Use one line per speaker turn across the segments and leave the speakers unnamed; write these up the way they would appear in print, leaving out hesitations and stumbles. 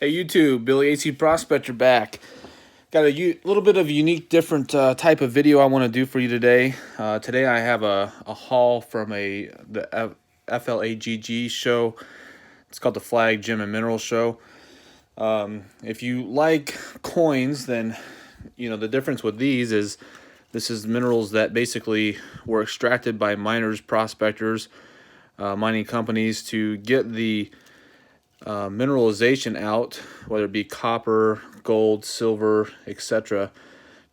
Hey YouTube, Billyazprospector back. Got a little bit of a unique, different type of video I want to do for you today. Today I have a haul from the FLAGG show. It's called the FLAGG Gem and Mineral Show. If you like coins, then you know the difference with these is this is minerals that basically were extracted by miners, prospectors, mining companies to get the mineralization out, whether it be copper, gold, silver, etc.,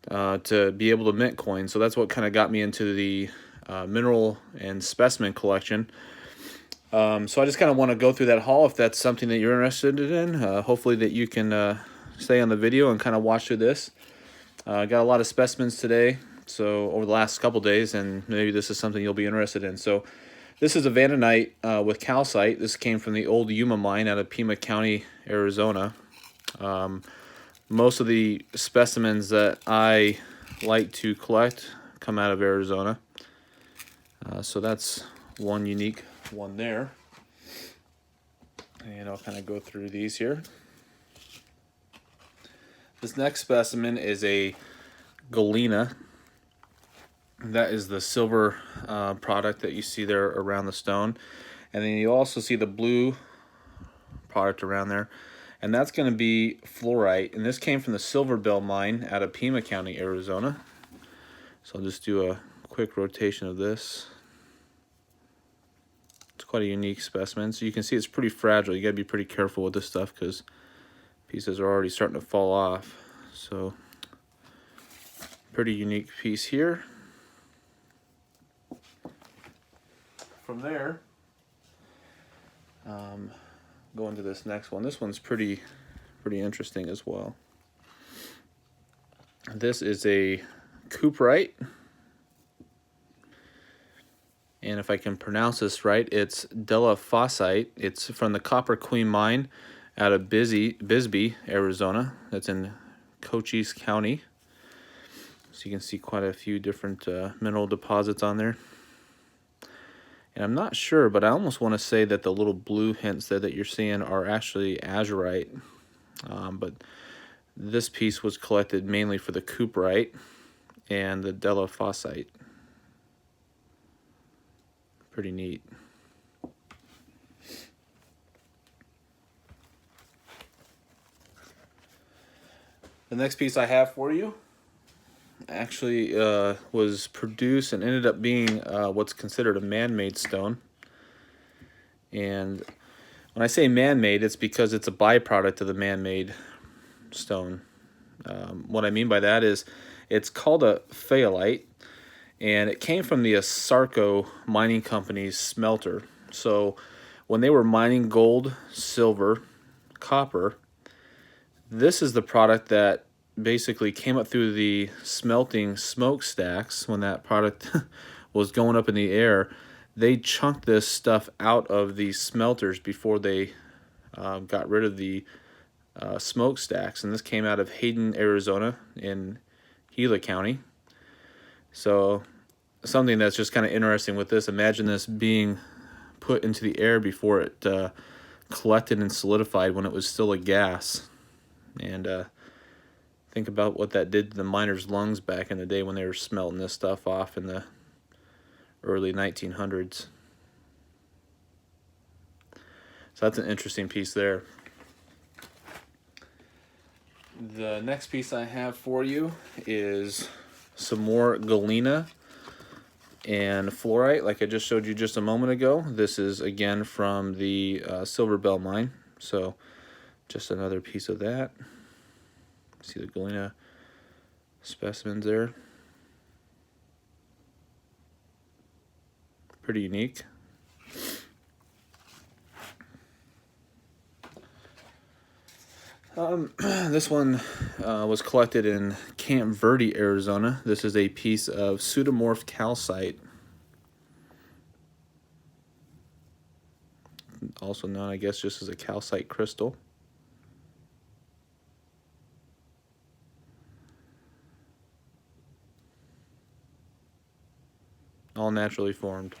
to be able to mint coins. So that's what kind of got me into the mineral and specimen collection. So I just kind of want to go through that haul if that's something that you're interested in. Hopefully that you can stay on the video and kind of watch through this. I got a lot of specimens today, so over the last couple days, and maybe this is something you'll be interested in. So this is a vanadinite with calcite. This came from the old Yuma mine out of Pima County, Arizona. Most of the specimens that I like to collect come out of Arizona. So that's one unique one there. And I'll kind of go through these here. This next specimen is a galena. That is the silver product that you see there around the stone. And then you also see the blue product around there. And that's going to be fluorite. And this came from the Silver Bell mine out of Pima County, Arizona. So I'll just do a quick rotation of this. It's quite a unique specimen. So you can see it's pretty fragile. You got to be pretty careful with this stuff because pieces are already starting to fall off. So pretty unique piece here. From there, go into this next one. This one's pretty interesting as well. This is a cuprite, and if I can pronounce this right, it's delaphoxite. It's from the Copper Queen mine out of Bisbee, Arizona. That's in Cochise County. So you can see quite a few different mineral deposits on there. And I'm not sure, but I almost want to say that the little blue hints there that you're seeing are actually azurite. But this piece was collected mainly for the cuprite and the delaphoxite. Pretty neat. The next piece I have for you actually was produced and ended up being what's considered a man-made stone. And when I say man-made, it's because it's a byproduct of the man-made stone. What I mean by that is it's called a halite, and it came from the Asarco mining company's smelter. So when they were mining gold, silver, copper, this is the product that basically came up through the smelting smokestacks. When that product was going up in the air, they chunked this stuff out of the smelters before they got rid of the smokestacks. And this came out of Hayden, Arizona in Gila County. So something that's just kind of interesting with this, imagine this being put into the air before it collected and solidified when it was still a gas. And think about what that did to the miners' lungs back in the day when they were smelting this stuff off in the early 1900s. So that's an interesting piece there. The next piece I have for you is some more galena and fluorite, like I just showed you just a moment ago. This is again from the Silver Bell mine. So just another piece of that. See the galena specimens there. Pretty unique. This one was collected in Camp Verde, Arizona. This is a piece of pseudomorph calcite, also known, I guess, just as a calcite crystal. All naturally formed.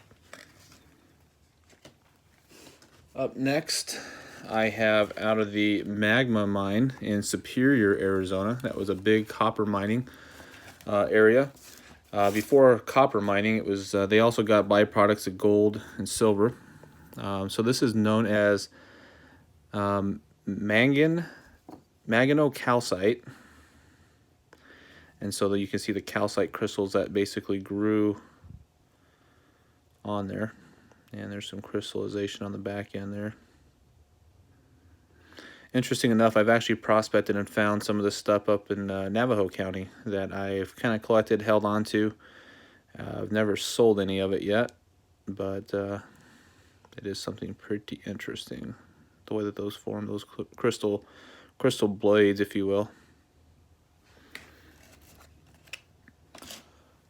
Up next, I have out of the Magma mine in Superior, Arizona. That was a big copper mining area. Before copper mining, it was they also got byproducts of gold and silver. So this is known as manganocalcite. And so you can see the calcite crystals that basically grew on there. And there's some crystallization on the back end there. Interesting enough, I've actually prospected and found some of this stuff up in Navajo County that I've kind of collected, held on to. I've never sold any of it yet, but it is something pretty interesting. The way that those form, those crystal blades, if you will.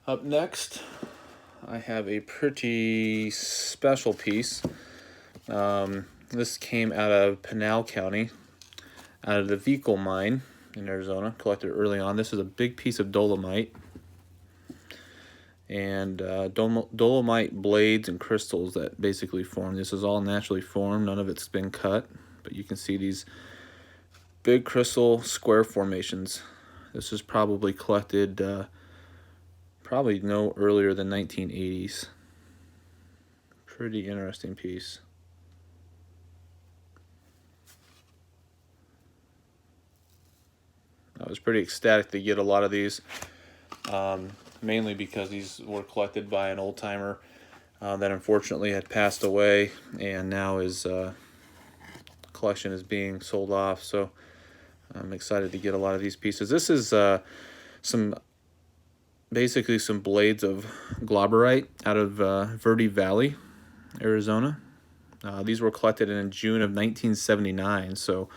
Up next, I have a pretty special piece. This came out of Pinal County, out of the Vehicle mine in Arizona, collected early on. This is a big piece of dolomite. And dolomite blades and crystals that basically form. This is all naturally formed. None of it's been cut. But you can see these big crystal square formations. This is probably collected probably no earlier than 1980s. Pretty interesting piece. I was pretty ecstatic to get a lot of these, mainly because these were collected by an old-timer that unfortunately had passed away, and now his collection is being sold off. So I'm excited to get a lot of these pieces. This is basically some blades of glauberite out of Verde Valley, Arizona. These were collected in June of 1979, so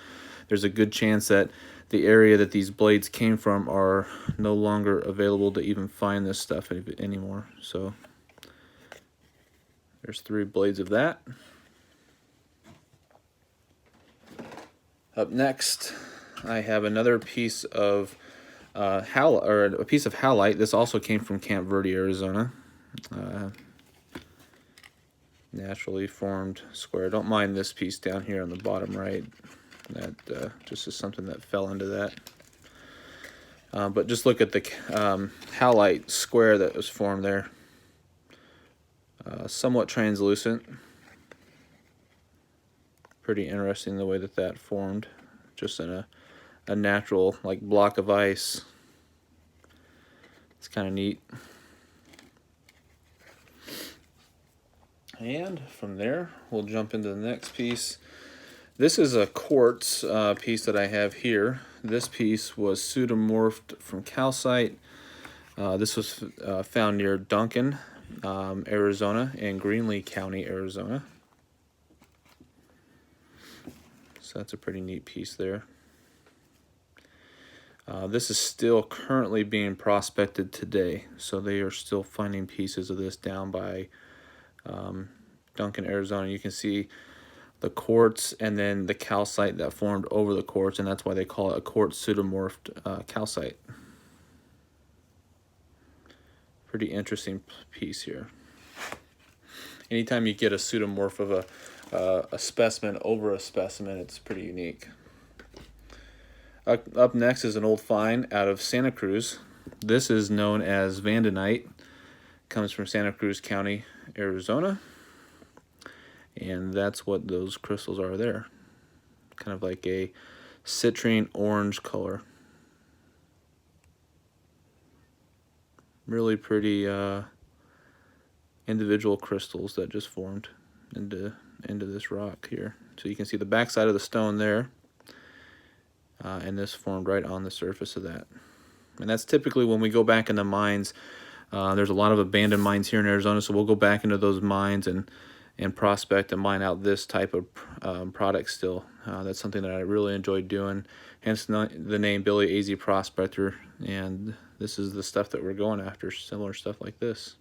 there's a good chance that the area that these blades came from are no longer available to even find this stuff anymore. So there's 3 blades of that. Up next, I have another piece of a piece of halite. This also came from Camp Verde, Arizona. Naturally formed square. Don't mind this piece down here on the bottom right. That just is something that fell into that. But just look at the halite square that was formed there. Somewhat translucent. Pretty interesting the way that formed. Just in a natural like block of ice. It's kind of neat. And from there, we'll jump into the next piece. This is a quartz piece that I have here. This piece was pseudomorphed from calcite. This was found near Duncan, Arizona, and Greenlee County, Arizona. So that's a pretty neat piece there. This is still currently being prospected today, so they are still finding pieces of this down by Duncan, Arizona. You can see the quartz and then the calcite that formed over the quartz, and that's why they call it a quartz pseudomorphed calcite. Pretty interesting piece here. Anytime you get a pseudomorph of a specimen over a specimen, it's pretty unique. Up next is an old find out of Santa Cruz. This is known as vanadinite. Comes from Santa Cruz County, Arizona. And that's what those crystals are there. Kind of like a citrine orange color. Really pretty individual crystals that just formed into this rock here. So you can see the backside of the stone there. And this formed right on the surface of that. And that's typically when we go back in the mines. There's a lot of abandoned mines here in Arizona, so we'll go back into those mines and prospect and mine out this type of product still. That's something that I really enjoyed doing, hence the name Billyazprospector, and this is the stuff that we're going after, similar stuff like this.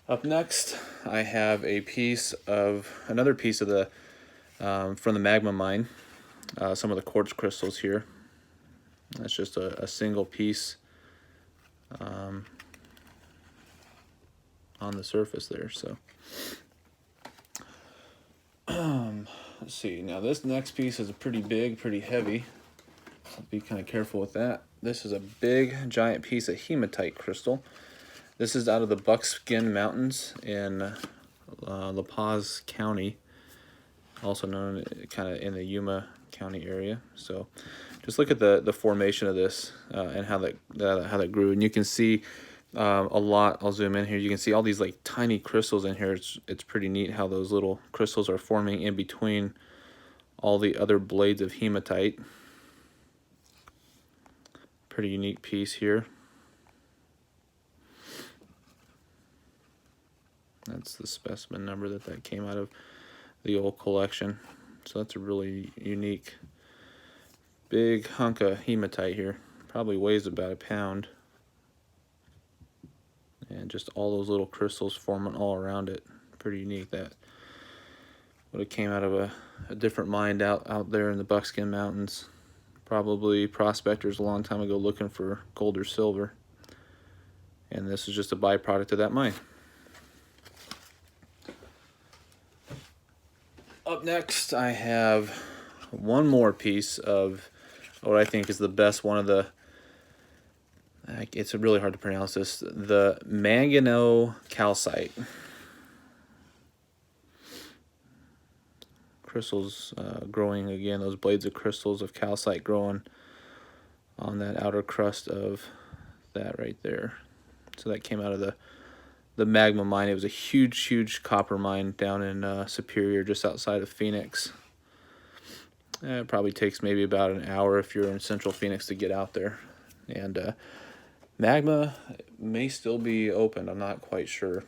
Up next, I have another piece of the from the Magma mine, some of the quartz crystals here. That's just a single piece on the surface there. So let's see. Now this next piece is pretty big, pretty heavy. So be kind of careful with that. This is a big, giant piece of hematite crystal. This is out of the Buckskin Mountains in La Paz County, also known kind of in the Yuma County area. So just look at the formation of this and how that grew, and you can see a lot. I'll zoom in here. You can see all these like tiny crystals in here. It's pretty neat how those little crystals are forming in between all the other blades of hematite. Pretty unique piece here. That's the specimen number that came out of the old collection. So that's a really unique big hunk of hematite here. Probably weighs about a pound. And just all those little crystals forming all around it. Pretty unique. That would have came out of a different mine out there in the Buckskin Mountains. Probably prospectors a long time ago looking for gold or silver. And this is just a byproduct of that mine. Up next, I have one more piece of what I think is the best one of the, it's really hard to pronounce this, the manganocalcite. Crystals growing again, those blades of crystals of calcite growing on that outer crust of that right there. So that came out of the magma mine. It was a huge copper mine down in Superior, just outside of Phoenix. It probably takes maybe about an hour if you're in central Phoenix to get out there. And magma may still be open, I'm not quite sure.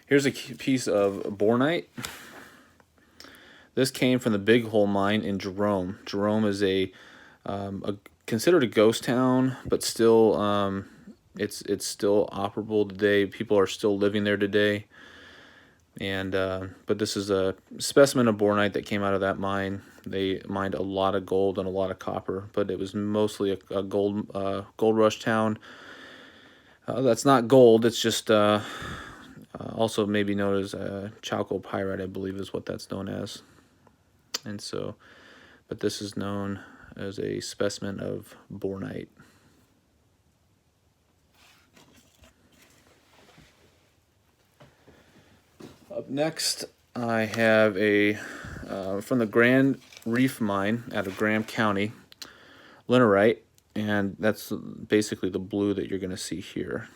Here's a piece of bornite. This came from the Big Hole mine in Jerome. Jerome is considered a ghost town, but still it's still operable today. People are still living there today. And but this is a specimen of bornite that came out of that mine. They mined a lot of gold and a lot of copper, but it was mostly a gold rush town. That's not gold. It's just also maybe known as chalcopyrite, I believe is what that's known as. And so, but this is known as a specimen of bornite. Up next, I have a from the Grand Reef mine out of Graham County, linerite, and that's basically the blue that you're going to see here.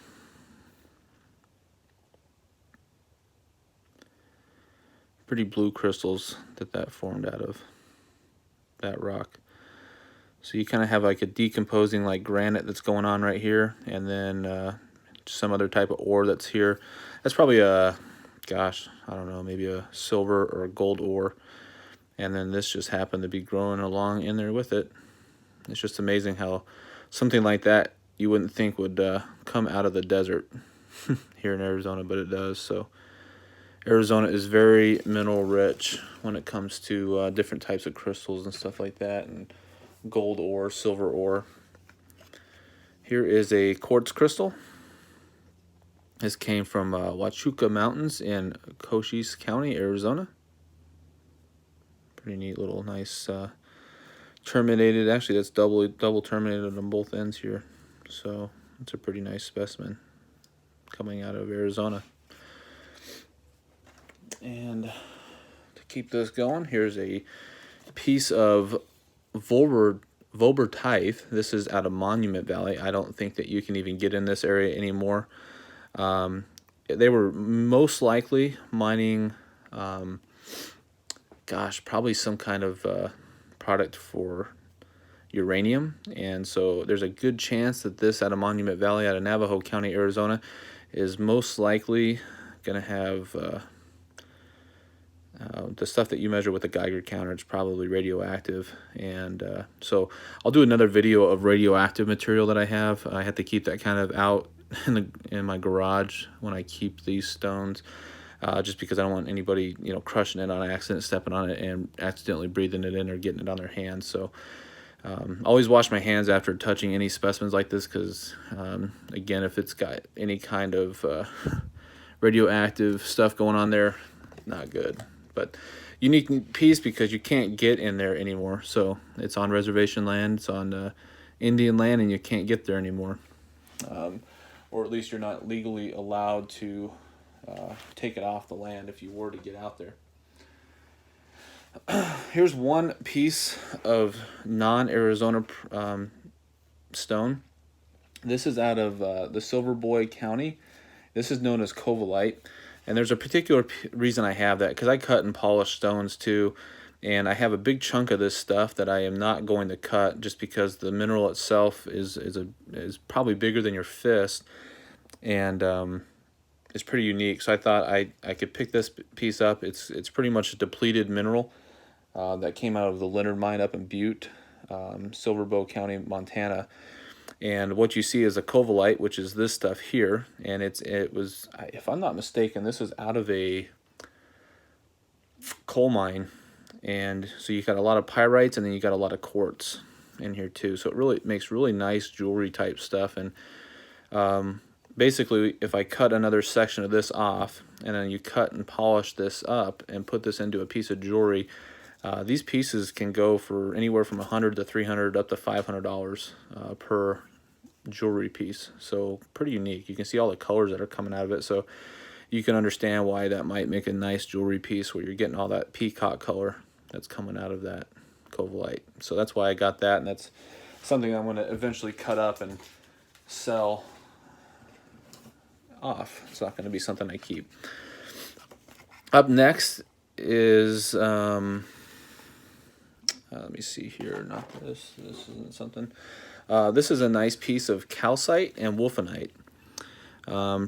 Pretty blue crystals that formed out of that rock. So you kind of have like a decomposing like granite that's going on right here, and then some other type of ore that's here. That's probably a, gosh, I don't know, maybe a silver or a gold ore. And then this just happened to be growing along in there with it. It's just amazing how something like that you wouldn't think would come out of the desert here in Arizona, but it does. So Arizona is very mineral rich when it comes to different types of crystals and stuff like that, and gold ore, silver ore. Here is a quartz crystal. This came from Huachuca Mountains in Cochise County, Arizona. Pretty neat little nice terminated. Actually, that's double terminated on both ends here. So it's a pretty nice specimen coming out of Arizona. And to keep this going, here's a piece of Vobertite. This is out of Monument Valley. I don't think that you can even get in this area anymore. They were most likely mining, gosh, probably some kind of product for uranium. And so there's a good chance that this out of Monument Valley, out of Navajo County, Arizona, is most likely going to have the stuff that you measure with a Geiger counter. It's probably radioactive. And so I'll do another video of radioactive material that I have. I have to keep that kind of out in my garage when I keep these stones, just because I don't want anybody, you know, crushing it on accident, stepping on it, and accidentally breathing it in or getting it on their hands. So always wash my hands after touching any specimens like this, because again, if it's got any kind of radioactive stuff going on there, not good. But unique piece because you can't get in there anymore. So it's on reservation land, it's on Indian land, and you can't get there anymore. Or at least you're not legally allowed to take it off the land if you were to get out there. Here's one piece of non-Arizona stone. This is out of the Silver County. This is known as covellite. And there's a particular reason I have that, because I cut and polish stones too. And I have a big chunk of this stuff that I am not going to cut just because the mineral itself is probably bigger than your fist. And it's pretty unique. So I thought I could pick this piece up. It's pretty much a depleted mineral that came out of the Leonard mine up in Butte, Silver County, Montana. And what you see is a covellite, which is this stuff here. And it was, if I'm not mistaken, this was out of a coal mine. And so you got a lot of pyrites, and then you got a lot of quartz in here too. So it really makes really nice jewelry type stuff. And basically, if I cut another section of this off, and then you cut and polish this up and put this into a piece of jewelry, these pieces can go for anywhere from $100 to $300 up to $500 per jewelry piece. So pretty unique. You can see all the colors that are coming out of it. So you can understand why that might make a nice jewelry piece, where you're getting all that peacock color that's coming out of that covellite. So that's why I got that, and that's something I'm going to eventually cut up and sell off. It's not going to be something I keep. Up next is let me see here. Not this. This isn't something. This is a nice piece of calcite and wulfenite.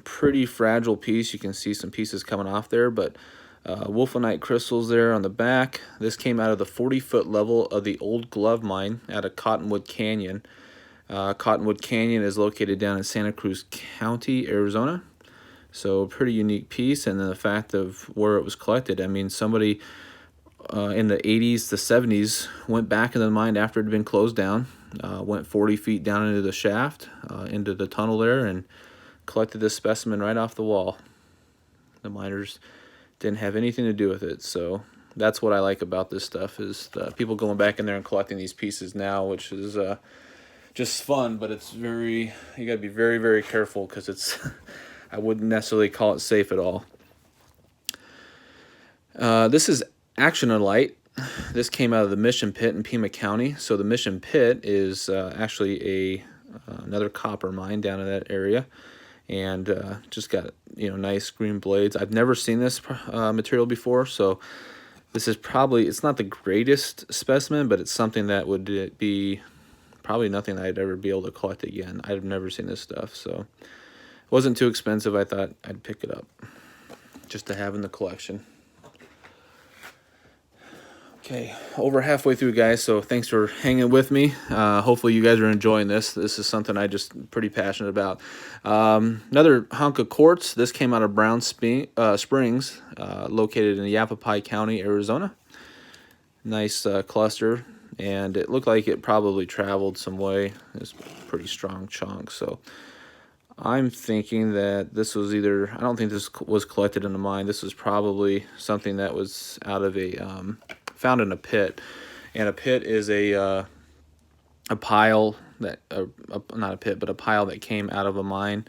Pretty fragile piece. You can see some pieces coming off there, but wulfenite crystals there on the back. This came out of the 40-foot level of the old glove mine out of Cottonwood Canyon. Cottonwood Canyon is located down in Santa Cruz County, Arizona. So pretty unique piece, and then the fact of where it was collected. I mean, somebody in the 80s to 70s went back in the mine after it had been closed down, went 40 feet down into the shaft, into the tunnel there, and collected this specimen right off the wall. The miners didn't have anything to do with it. So that's what I like about this stuff, is the people going back in there and collecting these pieces now, which is just fun, but it's you got to be very, very careful, because it's I wouldn't necessarily call it safe at all. This is actionolite. This came out of the Mission Pit in Pima County. So the Mission Pit is actually another copper mine down in that area, and just got nice green blades. I've never seen this material before, so this is probably, it's not the greatest specimen, but it's something that would be probably nothing I'd ever be able to collect again. I've never seen this stuff, so it wasn't too expensive. I thought I'd pick it up just to have in the collection. Okay, over halfway through, guys, so thanks for hanging with me. Hopefully you guys are enjoying this. This is something I just pretty passionate about. Another hunk of quartz. This came out of Brown Springs, located in Yavapai County, Arizona. Nice cluster, and it looked like it probably traveled some way. It's a pretty strong chunk, so I'm thinking that this was either, I don't think this was collected in a mine. This was probably something that was out of a found in a pit, and a pit is a pile that not a pit, but a pile that came out of a mine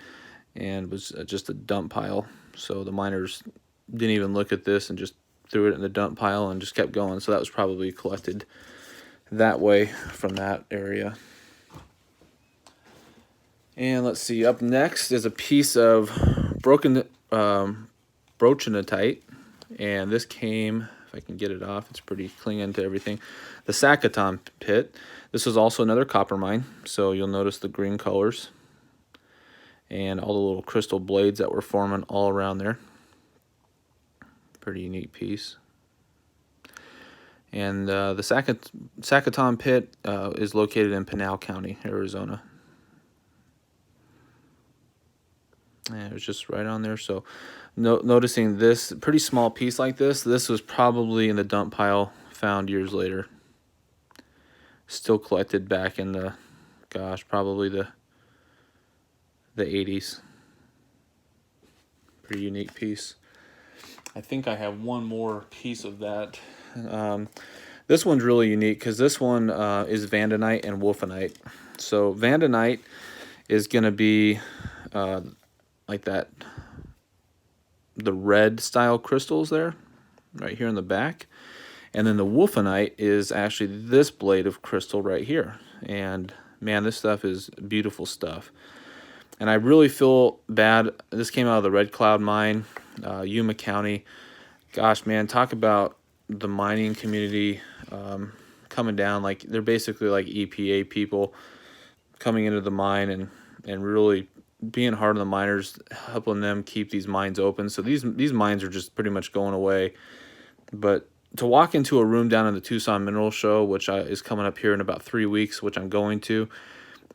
and was just a dump pile. So the miners didn't even look at this and just threw it in the dump pile and just kept going. So that was probably collected that way from that area. And let's see, up next is a piece of bronchenite, and this came, if I can get it off, it's pretty clinging to everything. The Sacaton pit. This was also another copper mine, so you'll notice the green colors and all the little crystal blades that were forming all around there. Pretty unique piece. And the Sacaton pit is located in Pinal County, Arizona. And it was just right on there. So noticing this pretty small piece like this was probably in the dump pile found years later. Still collected back in the, gosh, probably the 80s. Pretty unique piece. I think I have one more piece of that. This one's really unique because this one is vanadinite and wulfenite. So vanadinite is going to be like that, the red style crystals there, right here in the back. And then the wulfenite is actually this blade of crystal right here. And man, this stuff is beautiful stuff. And I really feel bad. This came out of the Red Cloud mine, Yuma County. Gosh, man, talk about the mining community coming down. Like, they're basically like EPA people coming into the mine and really being hard on the miners, helping them keep these mines open. So these mines are just pretty much going away. But to walk into a room down in the Tucson Mineral Show, which is coming up here in about 3 weeks, which I'm going to,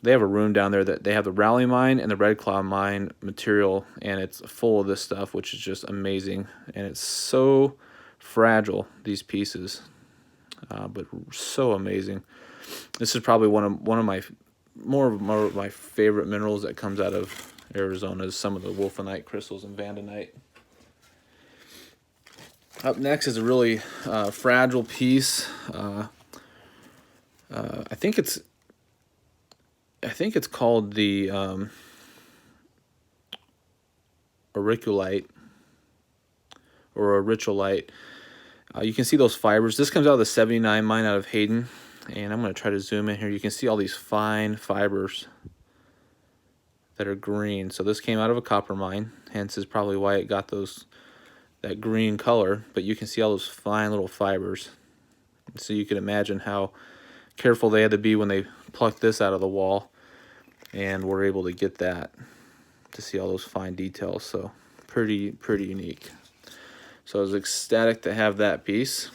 they have a room down there that they have the Raleigh mine and the Red Cloud mine material, and it's full of this stuff, which is just amazing. And it's so fragile, these pieces, but so amazing. This is probably one of my more of my favorite minerals that comes out of Arizona, is some of the wulfenite crystals and vanadinite. Up next is a really fragile piece. I think it's called the auriculite or auricholite. You can see those fibers. This comes out of the 79 mine out of Hayden. And I'm going to try to zoom in here. You can see all these fine fibers that are green. So this came out of a copper mine. Hence is probably why it got that green color. But you can see all those fine little fibers. So you can imagine how careful they had to be when they plucked this out of the wall. And were able to get that, to see all those fine details. So pretty unique. So I was ecstatic to have that piece.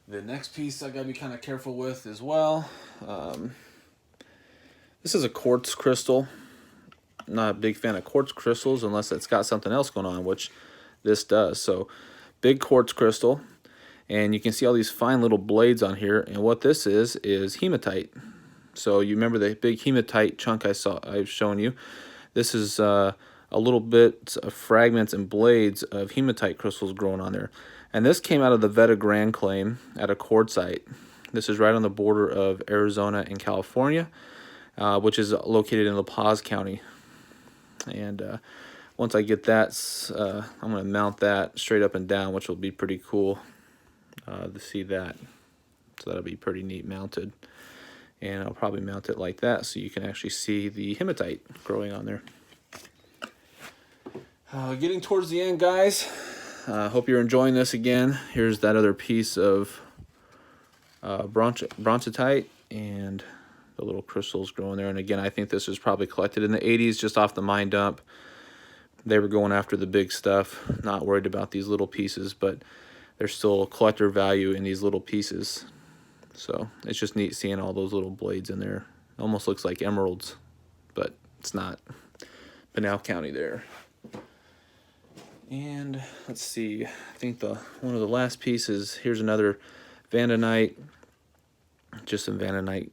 The next piece I gotta be kind of careful with as well. This is a quartz crystal. I'm not a big fan of quartz crystals unless it's got something else going on, which this does. So big quartz crystal, and you can see all these fine little blades on here. And what this is hematite. So you remember the big hematite chunk I've shown you. This is a little bit of fragments and blades of hematite crystals growing on there. And this came out of the Veta Grand claim at a quartzite. This is right on the border of Arizona and California, which is located in La Paz County. And once I get that, I'm going to mount that straight up and down, which will be pretty cool to see that. So that'll be pretty neat mounted. And I'll probably mount it like that so you can actually see the hematite growing on there. Getting towards the end, guys. Hope you're enjoying this again. Here's that other piece of bronzitite and the little crystals growing there. And again, I think this was probably collected in the 80s just off the mine dump. They were going after the big stuff, not worried about these little pieces, but there's still collector value in these little pieces. So it's just neat seeing all those little blades in there. It almost looks like emeralds, but it's not. Pinal County there. And let's see, I think one of the last pieces, here's another vanadinite, just some vanadinite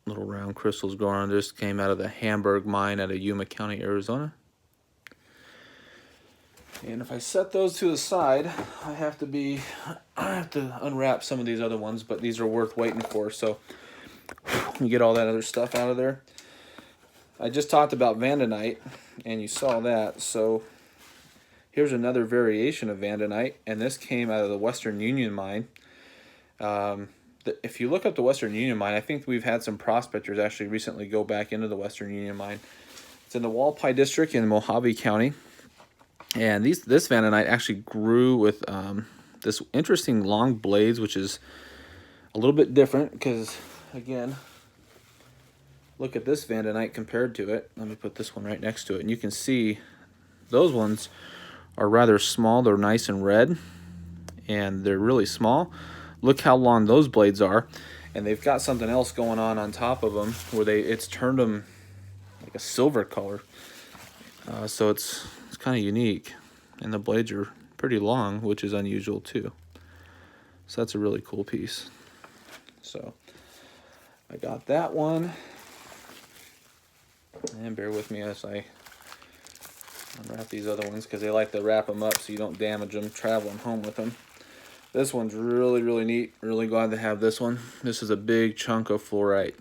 little round crystals growing on. This came out of the Hamburg mine out of Yuma County, Arizona. And if I set those to the side, I have to unwrap some of these other ones, but these are worth waiting for. So you get all that other stuff out of there. I just talked about vanadinite, and you saw that. So here's another variation of vanadinite, and this came out of the Western Union mine. If you look up the Western Union mine, I think we've had some prospectors actually recently go back into the Western Union mine. It's in the Walpi district in Mojave County. And this vanadinite actually grew with this interesting long blades, which is a little bit different because, again, look at this vanadinite compared to it. Let me put this one right next to it. And you can see those ones are rather small. They're nice and red, and they're really small. Look how long those blades are. And they've got something else going on top of them where it's turned them like a silver color. So it's kind of unique, and the blades are pretty long, which is unusual too. So that's a really cool piece. So I got that one, and bear with me as I Unwrap these other ones because they like to wrap them up so you don't damage them traveling home with them. This one's really, really neat. Really glad to have this one. This is a big chunk of fluorite.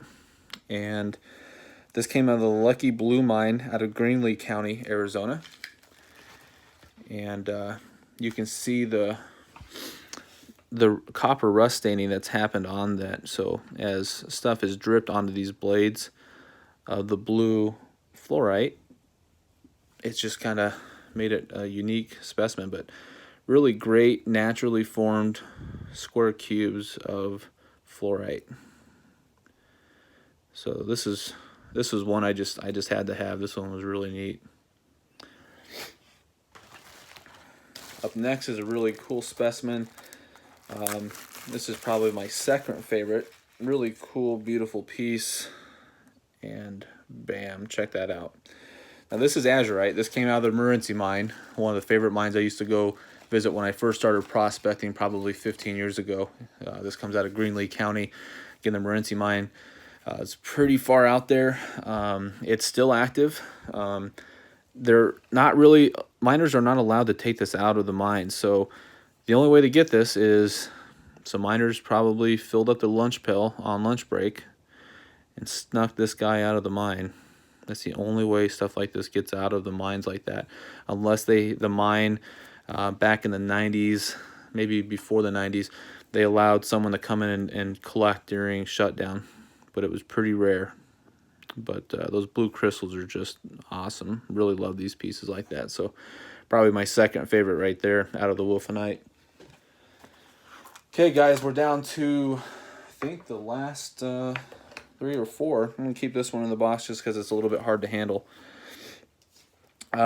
And this came out of the Lucky Blue mine out of Greenlee County, Arizona. And you can see the copper rust staining that's happened on that. So as stuff is dripped onto these blades of the blue fluorite, it's just kind of made it a unique specimen, but really great naturally formed square cubes of fluorite. So this is one I just had to have. This one was really neat. Up next is a really cool specimen. This is probably my second favorite. Really cool, beautiful piece. And bam, check that out. Now this is azurite. This came out of the Morenci mine, one of the favorite mines I used to go visit when I first started prospecting probably 15 years ago. This comes out of Greenlee County, again the Morenci mine. It's pretty far out there. It's still active. They're not really, miners are not allowed to take this out of the mine, so the only way to get this is some miners probably filled up their lunch pail on lunch break and snuck this guy out of the mine. That's the only way stuff like this gets out of the mines like that, unless the mine back in the 90s, maybe before the 90s, they allowed someone to come in and collect during shutdown, but it was pretty rare. But those blue crystals are just awesome. Really love these pieces like that. So probably my second favorite right there out of the wulfenite. Okay, guys, we're down to, I think, the last 3 or 4. I'm going to keep this one in the box just because it's a little bit hard to handle.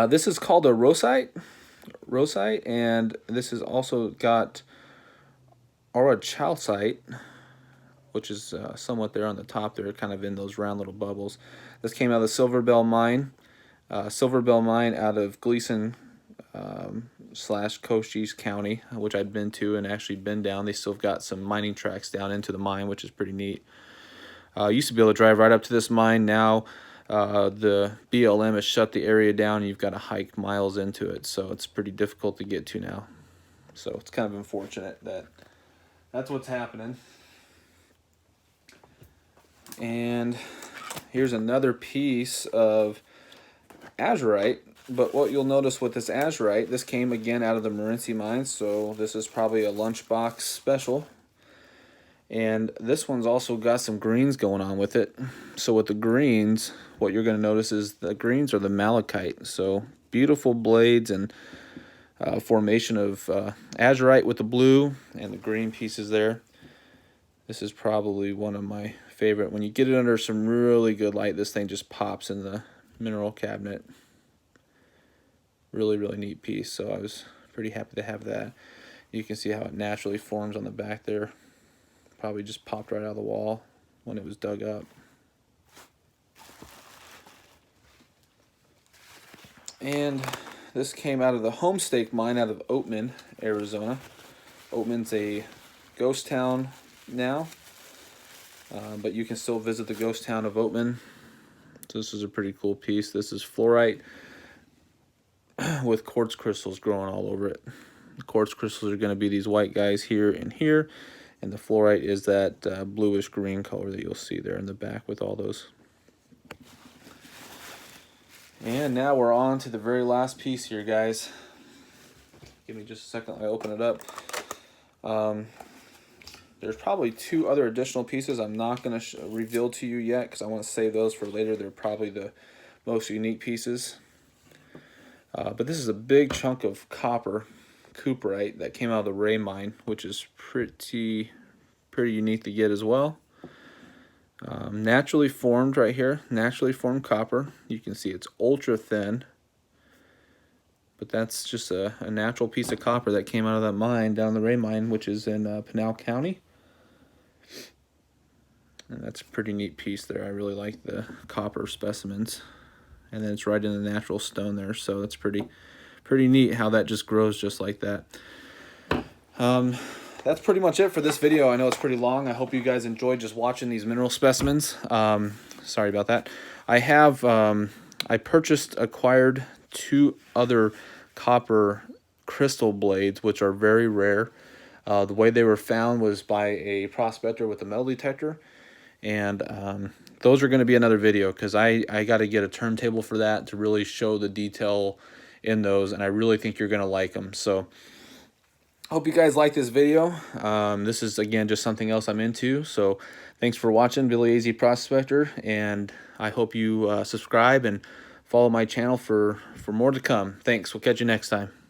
This is called a rosite, and this has also got chalcite, which is somewhat there on the top there, kind of in those round little bubbles. This came out of the Silverbell mine. Silverbell mine out of Gleason / Cochise County, which I've been to and actually been down. They still have got some mining tracks down into the mine, which is pretty neat. Used to be able to drive right up to this mine. Now the BLM has shut the area down and you've got to hike miles into it, so it's pretty difficult to get to now. So it's kind of unfortunate that that's what's happening. And here's another piece of azurite, but what you'll notice with this azurite, this came again out of the Morenci mine, so this is probably a lunchbox special. And this one's also got some greens going on with it. So with the greens, what you're going to notice is the greens are the malachite. So beautiful blades and formation of azurite with the blue and the green pieces there. This is probably one of my favorite. When you get it under some really good light, this thing just pops in the mineral cabinet. Really, really neat piece. So I was pretty happy to have that. You can see how it naturally forms on the back there. Probably just popped right out of the wall when it was dug up. And this came out of the Homestake mine out of Oatman, Arizona. Oatman's a ghost town now, but you can still visit the ghost town of Oatman. So this is a pretty cool piece. This is fluorite with quartz crystals growing all over it. The quartz crystals are going to be these white guys here and here, and the fluorite is that bluish green color that you'll see there in the back with all those. And now we're on to the very last piece here, guys. Give me just a second, I open it up. There's probably 2 other additional pieces I'm not going to reveal to you yet because I want to save those for later. They're probably the most unique pieces. But this is a big chunk of copper, cooperite, that came out of the Ray mine, which is pretty unique to get as well. Naturally formed right here, naturally formed copper. You can see it's ultra thin, but that's just a natural piece of copper that came out of that mine down the Ray mine, which is in Pinal County. And that's a pretty neat piece there. I really like the copper specimens. And then it's right in the natural stone there, so it's pretty neat how that just grows just like that. That's pretty much it for this video. I know it's pretty long. I hope you guys enjoyed just watching these mineral specimens. Sorry about that. I have acquired 2 other copper crystal blades, which are very rare. The way they were found was by a prospector with a metal detector, and those are going to be another video because I got to get a turntable for that to really show the detail in those, and I really think you're going to like them. So hope you guys like this video. This is, again, just something else I'm into. So thanks for watching, Billyazprospector, and I hope you subscribe and follow my channel for more to come. Thanks. We'll catch you next time.